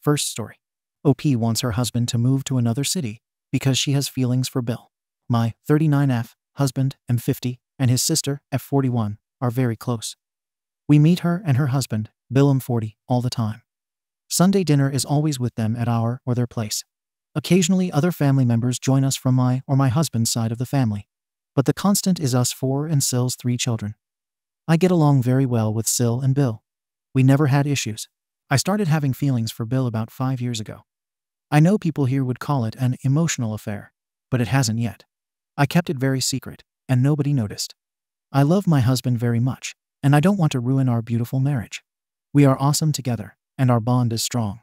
First story. OP wants her husband to move to another city because she has feelings for Bill. My 39F husband, M50, and his sister, F41, are very close. We meet her and her husband, Bill M40, all the time. Sunday dinner is always with them at our or their place. Occasionally other family members join us from my or my husband's side of the family. But the constant is us four and Syl's 3 children. I get along very well with Syl and Bill. We never had issues. I started having feelings for Bill about 5 years ago. I know people here would call it an emotional affair, but it hasn't yet. I kept it very secret, and nobody noticed. I love my husband very much, and I don't want to ruin our beautiful marriage. We are awesome together, and our bond is strong.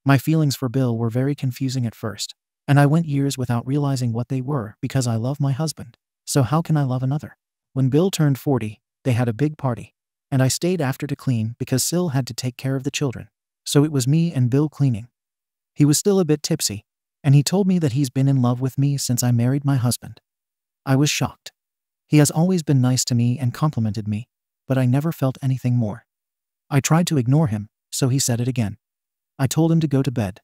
My feelings for Bill were very confusing at first, and I went years without realizing what they were because I love my husband. So how can I love another? When Bill turned 40, they had a big party, and I stayed after to clean because Syl had to take care of the children. So it was me and Bill cleaning. He was still a bit tipsy, and he told me that he's been in love with me since I married my husband. I was shocked. He has always been nice to me and complimented me, but I never felt anything more. I tried to ignore him, so he said it again. I told him to go to bed.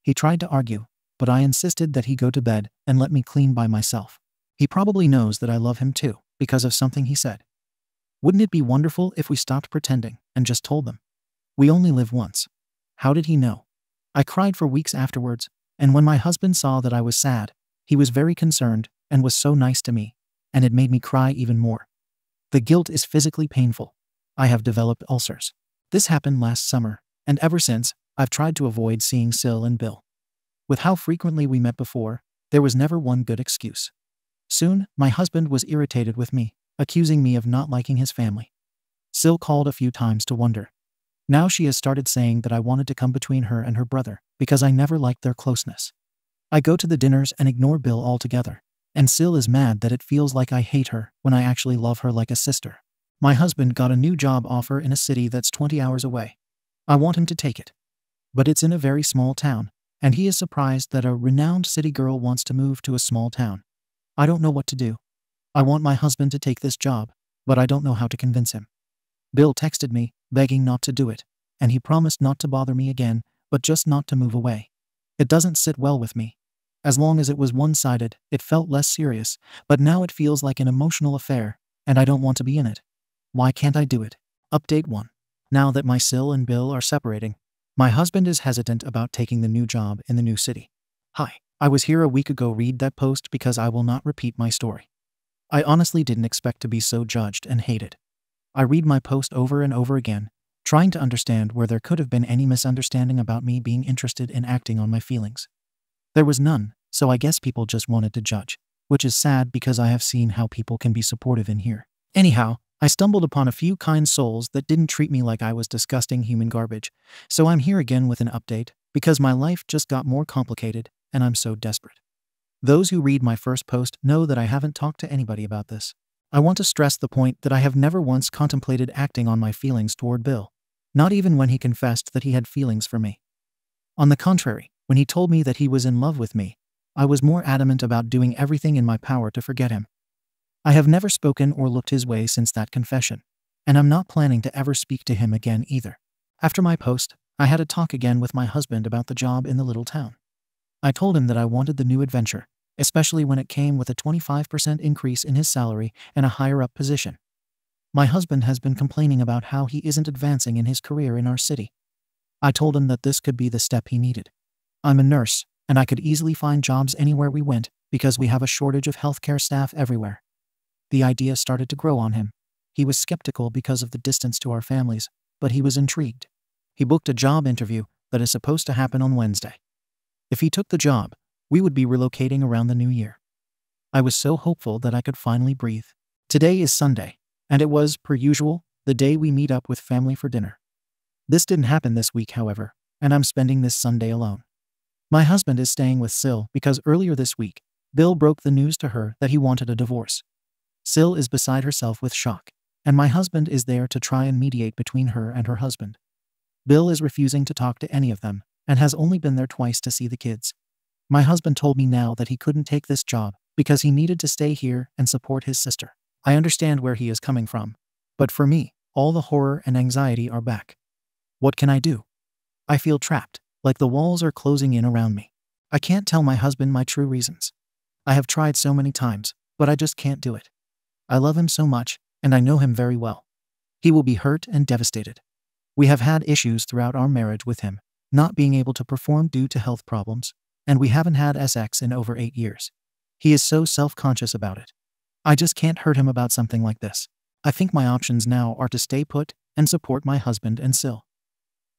He tried to argue, but I insisted that he go to bed and let me clean by myself. He probably knows that I love him too, because of something he said. Wouldn't it be wonderful if we stopped pretending and just told them? We only live once. How did he know? I cried for weeks afterwards, and when my husband saw that I was sad, he was very concerned and was so nice to me, and it made me cry even more. The guilt is physically painful. I have developed ulcers. This happened last summer, and ever since, I've tried to avoid seeing Syl and Bill. With how frequently we met before, there was never one good excuse. Soon, my husband was irritated with me, accusing me of not liking his family. Syl called a few times to wonder. Now she has started saying that I wanted to come between her and her brother because I never liked their closeness. I go to the dinners and ignore Bill altogether, and Syl is mad that it feels like I hate her when I actually love her like a sister. My husband got a new job offer in a city that's 20 hours away. I want him to take it. But it's in a very small town, and he is surprised that a renowned city girl wants to move to a small town. I don't know what to do. I want my husband to take this job, but I don't know how to convince him. Bill texted me, begging not to do it, and he promised not to bother me again, but just not to move away. It doesn't sit well with me. As long as it was one-sided, it felt less serious, but now it feels like an emotional affair, and I don't want to be in it. Why can't I do it? Update 1. Now that my Syl and Bill are separating, my husband is hesitant about taking the new job in the new city. Hi, I was here a week ago. Read that post because I will not repeat my story. I honestly didn't expect to be so judged and hated. I read my post over and over again, trying to understand where there could have been any misunderstanding about me being interested in acting on my feelings. There was none, so I guess people just wanted to judge, which is sad because I have seen how people can be supportive in here. Anyhow, I stumbled upon a few kind souls that didn't treat me like I was disgusting human garbage, so I'm here again with an update because my life just got more complicated and I'm so desperate. Those who read my first post know that I haven't talked to anybody about this. I want to stress the point that I have never once contemplated acting on my feelings toward Bill, not even when he confessed that he had feelings for me. On the contrary, when he told me that he was in love with me, I was more adamant about doing everything in my power to forget him. I have never spoken or looked his way since that confession, and I'm not planning to ever speak to him again either. After my post, I had a talk again with my husband about the job in the little town. I told him that I wanted the new adventure, especially when it came with a 25% increase in his salary and a higher-up position. My husband has been complaining about how he isn't advancing in his career in our city. I told him that this could be the step he needed. I'm a nurse, and I could easily find jobs anywhere we went because we have a shortage of healthcare staff everywhere. The idea started to grow on him. He was skeptical because of the distance to our families, but he was intrigued. He booked a job interview that is supposed to happen on Wednesday. If he took the job, we would be relocating around the new year. I was so hopeful that I could finally breathe. Today is Sunday, and it was, per usual, the day we meet up with family for dinner. This didn't happen this week, however, and I'm spending this Sunday alone. My husband is staying with Syl because earlier this week, Bill broke the news to her that he wanted a divorce. Syl is beside herself with shock, and my husband is there to try and mediate between her and her husband. Bill is refusing to talk to any of them, and has only been there twice to see the kids. My husband told me now that he couldn't take this job because he needed to stay here and support his sister. I understand where he is coming from, but for me, all the horror and anxiety are back. What can I do? I feel trapped. Like the walls are closing in around me. I can't tell my husband my true reasons. I have tried so many times, but I just can't do it. I love him so much, and I know him very well. He will be hurt and devastated. We have had issues throughout our marriage with him, not being able to perform due to health problems, and we haven't had sex in over 8 years. He is so self-conscious about it. I just can't hurt him about something like this. I think my options now are to stay put and support my husband and Sil.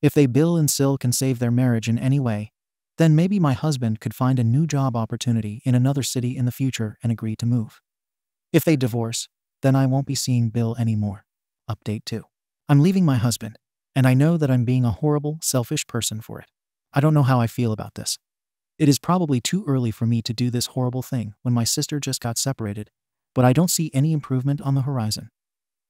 If Bill and Sil can save their marriage in any way, then maybe my husband could find a new job opportunity in another city in the future and agree to move. If they divorce, then I won't be seeing Bill anymore. Update 2. I'm leaving my husband, and I know that I'm being a horrible, selfish person for it. I don't know how I feel about this. It is probably too early for me to do this horrible thing when my sister just got separated, but I don't see any improvement on the horizon.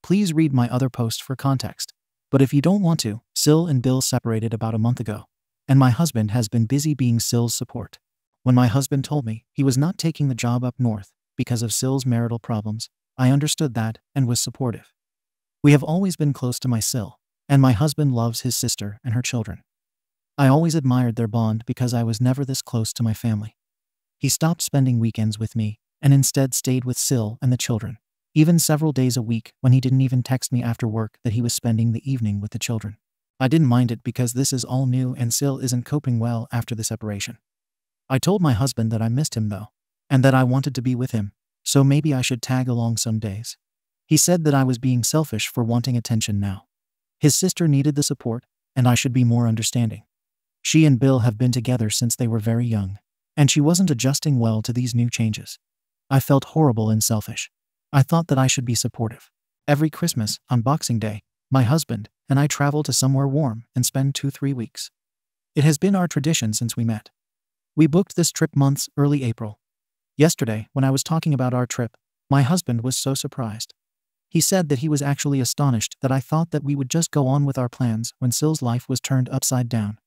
Please read my other post for context. But if you don't want to, Sil and Bill separated about a month ago, and my husband has been busy being Sil's support. When my husband told me he was not taking the job up north because of Sil's marital problems, I understood that and was supportive. We have always been close to my Sil, and my husband loves his sister and her children. I always admired their bond because I was never this close to my family. He stopped spending weekends with me and instead stayed with Sil and the children, even several days a week when he didn't even text me after work that he was spending the evening with the children. I didn't mind it because this is all new and Sil isn't coping well after the separation. I told my husband that I missed him though, and that I wanted to be with him, so maybe I should tag along some days. He said that I was being selfish for wanting attention now. His sister needed the support, and I should be more understanding. She and Bill have been together since they were very young, and she wasn't adjusting well to these new changes. I felt horrible and selfish. I thought that I should be supportive. Every Christmas, on Boxing Day, my husband and I travel to somewhere warm and spend 2-3 weeks. It has been our tradition since we met. We booked this trip months early April. Yesterday, when I was talking about our trip, my husband was so surprised. He said that he was actually astonished that I thought that we would just go on with our plans when Sil's life was turned upside down.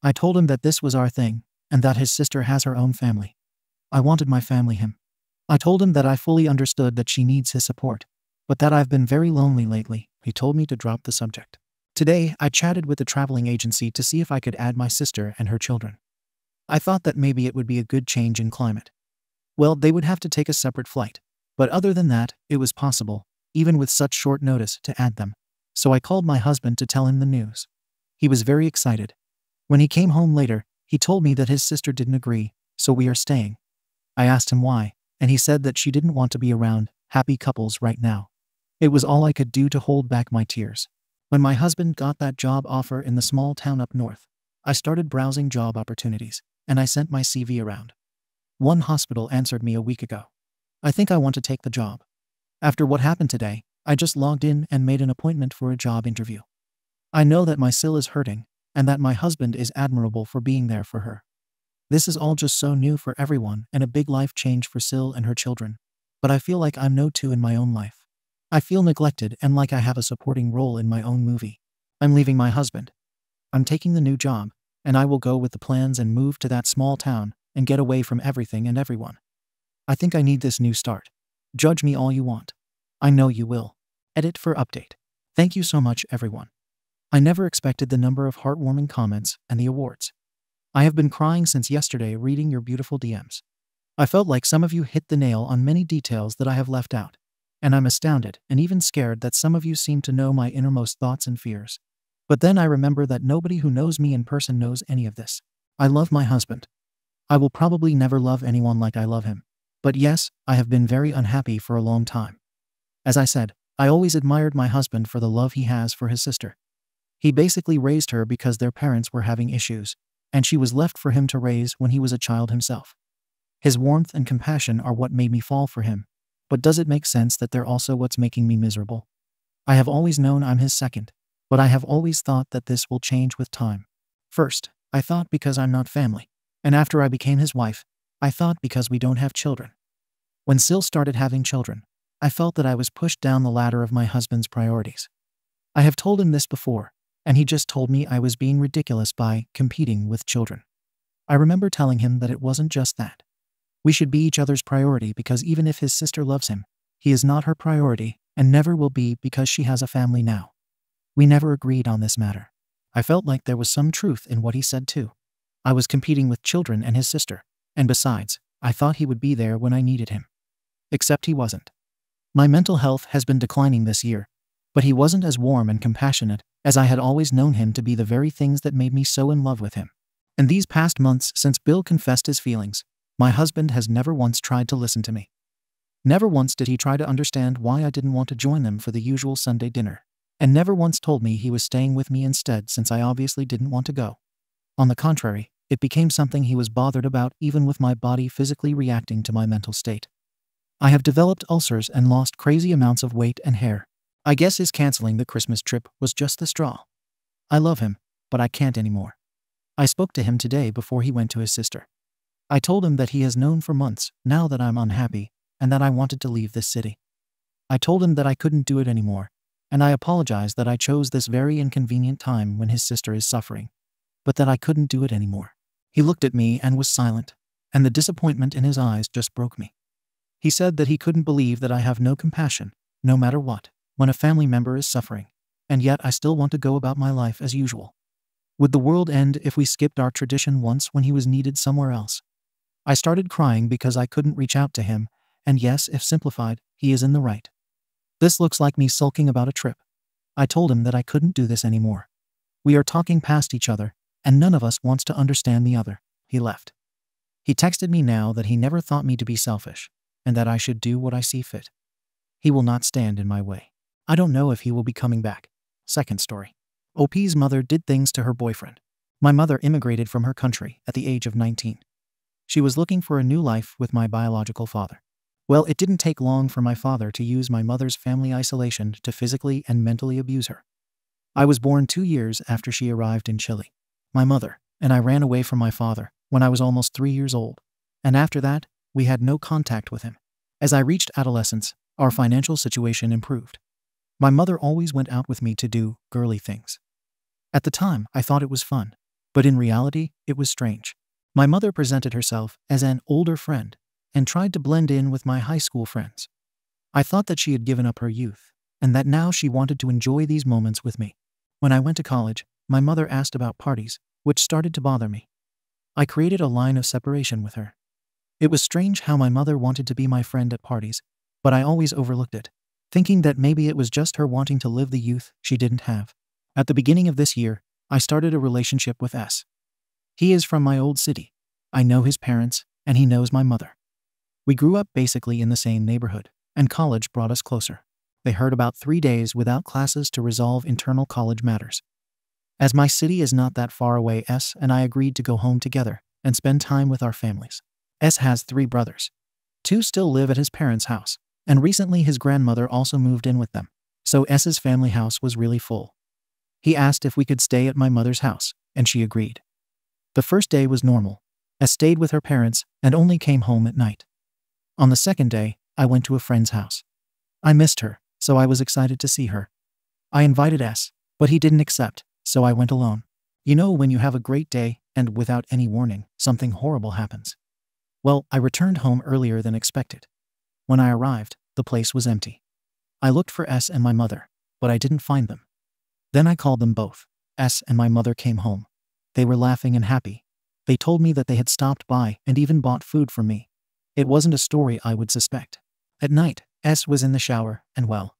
I told him that this was our thing, and that his sister has her own family. I wanted my family him. I told him that I fully understood that she needs his support, but that I've been very lonely lately. He told me to drop the subject. Today, I chatted with the traveling agency to see if I could add my sister and her children. I thought that maybe it would be a good change in climate. Well, they would have to take a separate flight, but other than that, it was possible, even with such short notice, to add them. So I called my husband to tell him the news. He was very excited. When he came home later, he told me that his sister didn't agree, so we are staying. I asked him why, and he said that she didn't want to be around happy couples right now. It was all I could do to hold back my tears. When my husband got that job offer in the small town up north, I started browsing job opportunities, and I sent my CV around. One hospital answered me a week ago. I think I want to take the job. After what happened today, I just logged in and made an appointment for a job interview. I know that my Sil is hurting, and that my husband is admirable for being there for her. This is all just so new for everyone and a big life change for Sil and her children, but I feel like I'm no two in my own life. I feel neglected and like I have a supporting role in my own movie. I'm leaving my husband. I'm taking the new job, and I will go with the plans and move to that small town and get away from everything and everyone. I think I need this new start. Judge me all you want. I know you will. Edit for update. Thank you so much, everyone. I never expected the number of heartwarming comments and the awards. I have been crying since yesterday reading your beautiful DMs. I felt like some of you hit the nail on many details that I have left out, and I'm astounded and even scared that some of you seem to know my innermost thoughts and fears. But then I remember that nobody who knows me in person knows any of this. I love my husband. I will probably never love anyone like I love him. But yes, I have been very unhappy for a long time. As I said, I always admired my husband for the love he has for his sister. He basically raised her because their parents were having issues, and she was left for him to raise when he was a child himself. His warmth and compassion are what made me fall for him, but does it make sense that they're also what's making me miserable? I have always known I'm his second, but I have always thought that this will change with time. First, I thought because I'm not family, and after I became his wife, I thought because we don't have children. When Sil started having children, I felt that I was pushed down the ladder of my husband's priorities. I have told him this before, and he just told me I was being ridiculous by competing with children. I remember telling him that it wasn't just that. We should be each other's priority because even if his sister loves him, he is not her priority and never will be because she has a family now. We never agreed on this matter. I felt like there was some truth in what he said too. I was competing with children and his sister. And besides, I thought he would be there when I needed him. Except he wasn't. My mental health has been declining this year, but he wasn't as warm and compassionate as I had always known him to be, the very things that made me so in love with him. In these past months since Bill confessed his feelings, my husband has never once tried to listen to me. Never once did he try to understand why I didn't want to join them for the usual Sunday dinner, and never once told me he was staying with me instead, since I obviously didn't want to go. On the contrary, it became something he was bothered about, even with my body physically reacting to my mental state. I have developed ulcers and lost crazy amounts of weight and hair. I guess his canceling the Christmas trip was just the straw. I love him, but I can't anymore. I spoke to him today before he went to his sister. I told him that he has known for months now that I'm unhappy and that I wanted to leave this city. I told him that I couldn't do it anymore, and I apologized that I chose this very inconvenient time when his sister is suffering, but that I couldn't do it anymore. He looked at me and was silent, and the disappointment in his eyes just broke me. He said that he couldn't believe that I have no compassion, no matter what, when a family member is suffering, and yet I still want to go about my life as usual. Would the world end if we skipped our tradition once when he was needed somewhere else? I started crying because I couldn't reach out to him, and yes, if simplified, he is in the right. This looks like me sulking about a trip. I told him that I couldn't do this anymore. We are talking past each other, and none of us wants to understand the other. He left. He texted me now that he never thought me to be selfish, and that I should do what I see fit. He will not stand in my way. I don't know if he will be coming back. Second story. OP's mother did things to her boyfriend. My mother immigrated from her country at the age of 19. She was looking for a new life with my biological father. Well, it didn't take long for my father to use my mother's family isolation to physically and mentally abuse her. I was born 2 years after she arrived in Chile. My mother and I ran away from my father when I was almost 3 years old, and after that, we had no contact with him. As I reached adolescence, our financial situation improved. My mother always went out with me to do girly things. At the time, I thought it was fun, but in reality, it was strange. My mother presented herself as an older friend and tried to blend in with my high school friends. I thought that she had given up her youth, and that now she wanted to enjoy these moments with me. When I went to college, my mother asked about parties, which started to bother me. I created a line of separation with her. It was strange how my mother wanted to be my friend at parties, but I always overlooked it, thinking that maybe it was just her wanting to live the youth she didn't have. At the beginning of this year, I started a relationship with S. He is from my old city. I know his parents, and he knows my mother. We grew up basically in the same neighborhood, and college brought us closer. They heard about 3 days without classes to resolve internal college matters. As my city is not that far away, S and I agreed to go home together and spend time with our families. S has 3 brothers. 2 still live at his parents' house, and recently his grandmother also moved in with them, so S's family house was really full. He asked if we could stay at my mother's house, and she agreed. The first day was normal. S stayed with her parents and only came home at night. On the second day, I went to a friend's house. I missed her, so I was excited to see her. I invited S, but he didn't accept, so I went alone. You know when you have a great day, and without any warning, something horrible happens. Well, I returned home earlier than expected. When I arrived, the place was empty. I looked for S and my mother, but I didn't find them. Then I called them both. S and my mother came home. They were laughing and happy. They told me that they had stopped by and even bought food for me. It wasn't a story I would suspect. At night, S was in the shower, and well,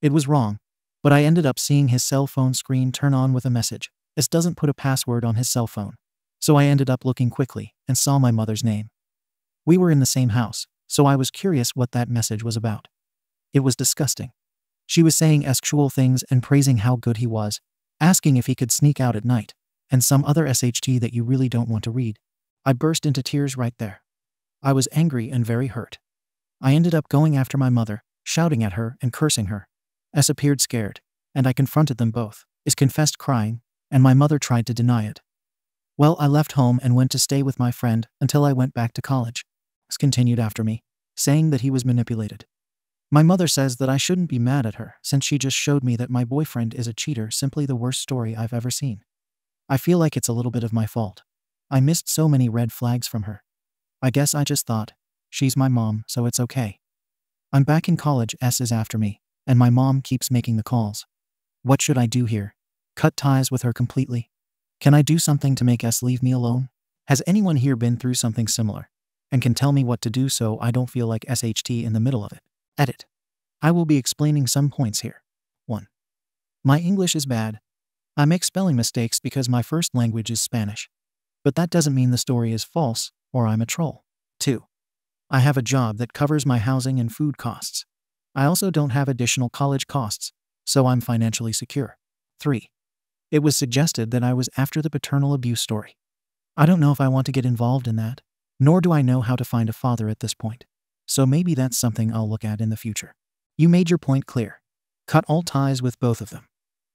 it was wrong, but I ended up seeing his cell phone screen turn on with a message. S doesn't put a password on his cell phone, so I ended up looking quickly and saw my mother's name. We were in the same house, so I was curious what that message was about. It was disgusting. She was saying sexual things and praising how good he was, asking if he could sneak out at night, and some other SHT that you really don't want to read. I burst into tears right there. I was angry and very hurt. I ended up going after my mother, shouting at her and cursing her. S appeared scared, and I confronted them both. S confessed crying, and my mother tried to deny it. Well, I left home and went to stay with my friend until I went back to college. S continued after me, saying that he was manipulated. My mother says that I shouldn't be mad at her since she just showed me that my boyfriend is a cheater, simply the worst story I've ever seen. I feel like it's a little bit of my fault. I missed so many red flags from her. I guess I just thought, she's my mom, so it's okay. I'm back in college, S is after me, and my mom keeps making the calls. What should I do here? Cut ties with her completely? Can I do something to make S leave me alone? Has anyone here been through something similar and can tell me what to do so I don't feel like SHT in the middle of it? Edit. I will be explaining some points here. 1. My English is bad. I make spelling mistakes because my first language is Spanish. But that doesn't mean the story is false or I'm a troll. 2. I have a job that covers my housing and food costs. I also don't have additional college costs, so I'm financially secure. 3. It was suggested that I was after the paternal abuse story. I don't know if I want to get involved in that, nor do I know how to find a father at this point. So maybe that's something I'll look at in the future. You made your point clear. Cut all ties with both of them.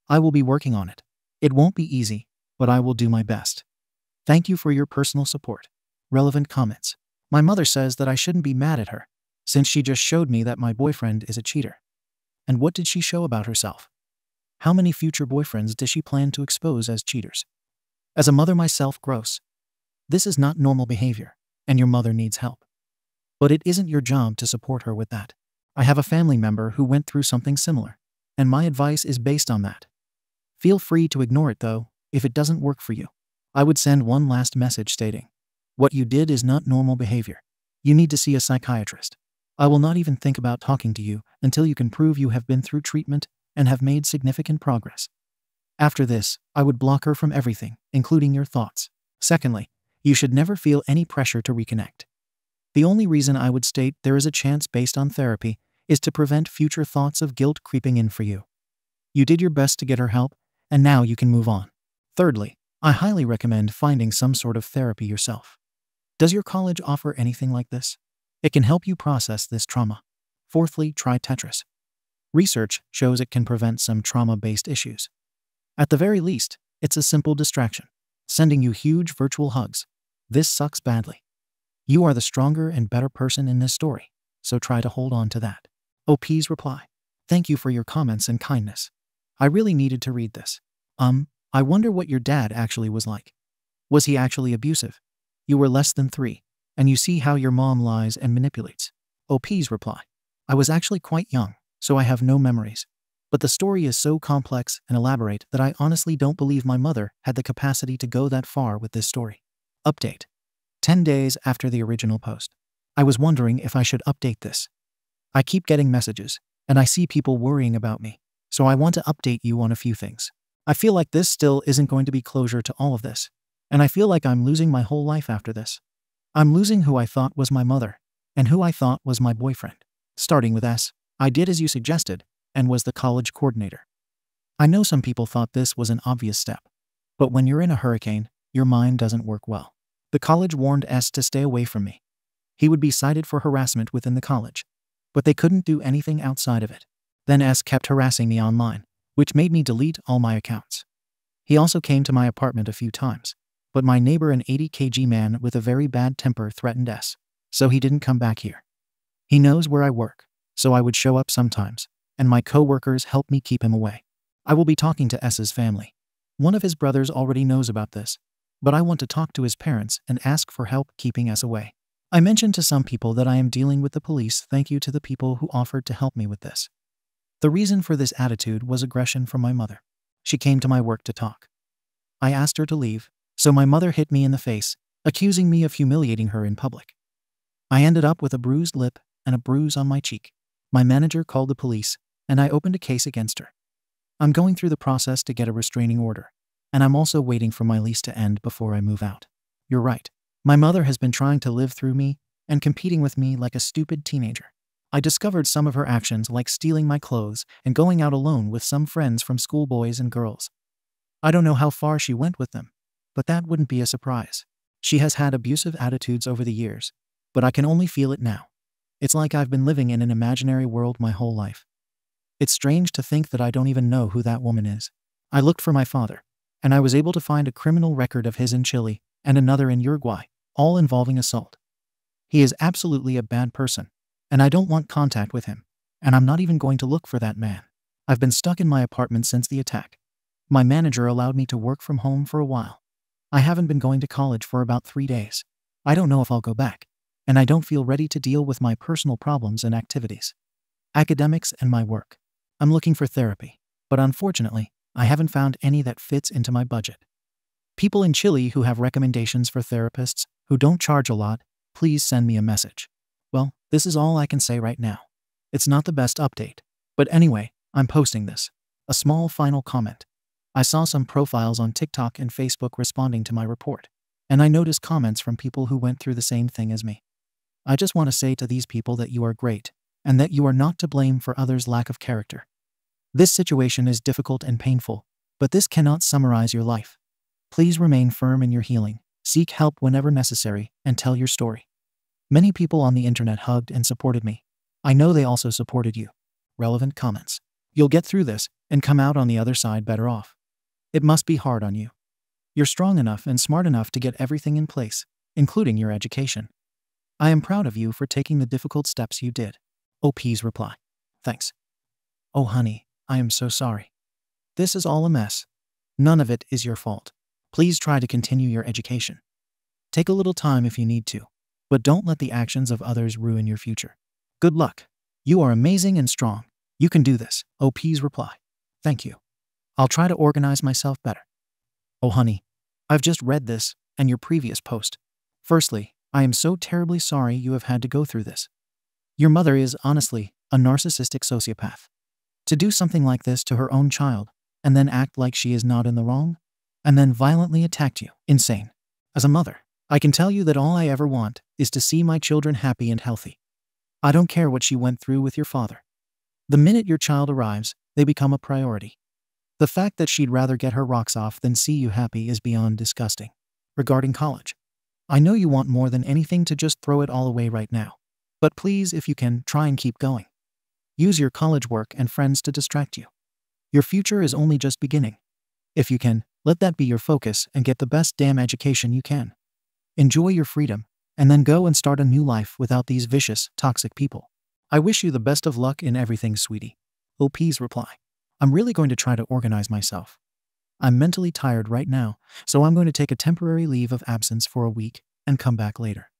I will be working on it. It won't be easy, but I will do my best. Thank you for your personal support. Relevant comments. My mother says that I shouldn't be mad at her, since she just showed me that my boyfriend is a cheater. And what did she show about herself? How many future boyfriends does she plan to expose as cheaters? As a mother myself, gross. This is not normal behavior, and your mother needs help. But it isn't your job to support her with that. I have a family member who went through something similar, and my advice is based on that. Feel free to ignore it though, if it doesn't work for you. I would send one last message stating, what you did is not normal behavior. You need to see a psychiatrist. I will not even think about talking to you until you can prove you have been through treatment and have made significant progress. After this, I would block her from everything, including your thoughts. Secondly, you should never feel any pressure to reconnect. The only reason I would state there is a chance based on therapy is to prevent future thoughts of guilt creeping in for you. You did your best to get her help, and now you can move on. Thirdly, I highly recommend finding some sort of therapy yourself. Does your college offer anything like this? It can help you process this trauma. Fourthly, try Tetris. Research shows it can prevent some trauma-based issues. At the very least, it's a simple distraction, sending you huge virtual hugs. This sucks badly. You are the stronger and better person in this story, so try to hold on to that. OP's reply. Thank you for your comments and kindness. I really needed to read this. I wonder what your dad actually was like. Was he actually abusive? You were less than 3, and you see how your mom lies and manipulates. OP's reply. I was actually quite young, so I have no memories. But the story is so complex and elaborate that I honestly don't believe my mother had the capacity to go that far with this story. Update. 10 days after the original post. I was wondering if I should update this. I keep getting messages, and I see people worrying about me, so I want to update you on a few things. I feel like this still isn't going to be closure to all of this, and I feel like I'm losing my whole life after this. I'm losing who I thought was my mother, and who I thought was my boyfriend. Starting with S, I did as you suggested, and was the college coordinator. I know some people thought this was an obvious step, but when you're in a hurricane, your mind doesn't work well. The college warned S to stay away from me. He would be cited for harassment within the college, but they couldn't do anything outside of it. Then S kept harassing me online, which made me delete all my accounts. He also came to my apartment a few times, but my neighbor, an 80 kg man with a very bad temper, threatened S, so he didn't come back here. He knows where I work, so I would show up sometimes, and my co-workers helped me keep him away. I will be talking to S's family. One of his brothers already knows about this, but I want to talk to his parents and ask for help keeping S away. I mentioned to some people that I am dealing with the police. Thank you to the people who offered to help me with this. The reason for this attitude was aggression from my mother. She came to my work to talk. I asked her to leave, so my mother hit me in the face, accusing me of humiliating her in public. I ended up with a bruised lip and a bruise on my cheek. My manager called the police, and I opened a case against her. I'm going through the process to get a restraining order, and I'm also waiting for my lease to end before I move out. You're right. My mother has been trying to live through me and competing with me like a stupid teenager. I discovered some of her actions, like stealing my clothes and going out alone with some friends from school, boys and girls. I don't know how far she went with them, but that wouldn't be a surprise. She has had abusive attitudes over the years, but I can only feel it now. It's like I've been living in an imaginary world my whole life. It's strange to think that I don't even know who that woman is. I looked for my father, and I was able to find a criminal record of his in Chile and another in Uruguay, all involving assault. He is absolutely a bad person, and I don't want contact with him, and I'm not even going to look for that man. I've been stuck in my apartment since the attack. My manager allowed me to work from home for a while. I haven't been going to college for about 3 days. I don't know if I'll go back, and I don't feel ready to deal with my personal problems and activities. Academics and my work. I'm looking for therapy, but unfortunately, I haven't found any that fits into my budget. People in Chile who have recommendations for therapists who don't charge a lot, please send me a message. Well, this is all I can say right now. It's not the best update. But anyway, I'm posting this. A small final comment. I saw some profiles on TikTok and Facebook responding to my report, and I noticed comments from people who went through the same thing as me. I just want to say to these people that you are great, and that you are not to blame for others' lack of character. This situation is difficult and painful, but this cannot summarize your life. Please remain firm in your healing, seek help whenever necessary, and tell your story. Many people on the internet hugged and supported me. I know they also supported you. Relevant comments. You'll get through this and come out on the other side better off. It must be hard on you. You're strong enough and smart enough to get everything in place, including your education. I am proud of you for taking the difficult steps you did. OP's reply. Thanks. Oh honey, I am so sorry. This is all a mess. None of it is your fault. Please try to continue your education. Take a little time if you need to, but don't let the actions of others ruin your future. Good luck. You are amazing and strong. You can do this. OP's reply. Thank you. I'll try to organize myself better. Oh honey, I've just read this and your previous post. Firstly, I am so terribly sorry you have had to go through this. Your mother is, honestly, a narcissistic sociopath. To do something like this to her own child, and then act like she is not in the wrong, and then violently attacked you. Insane. As a mother, I can tell you that all I ever want is to see my children happy and healthy. I don't care what she went through with your father. The minute your child arrives, they become a priority. The fact that she'd rather get her rocks off than see you happy is beyond disgusting. Regarding college, I know you want more than anything to just throw it all away right now. But please, if you can, try and keep going. Use your college work and friends to distract you. Your future is only just beginning. If you can, let that be your focus and get the best damn education you can. Enjoy your freedom, and then go and start a new life without these vicious, toxic people. I wish you the best of luck in everything, sweetie. OP's reply. I'm really going to try to organize myself. I'm mentally tired right now, so I'm going to take a temporary leave of absence for a week and come back later.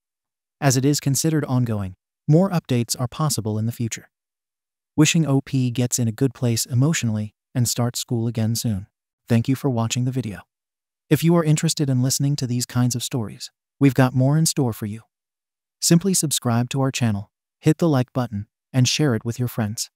As it is considered ongoing, more updates are possible in the future. Wishing OP gets in a good place emotionally and starts school again soon. Thank you for watching the video. If you are interested in listening to these kinds of stories, we've got more in store for you. Simply subscribe to our channel, hit the like button, and share it with your friends.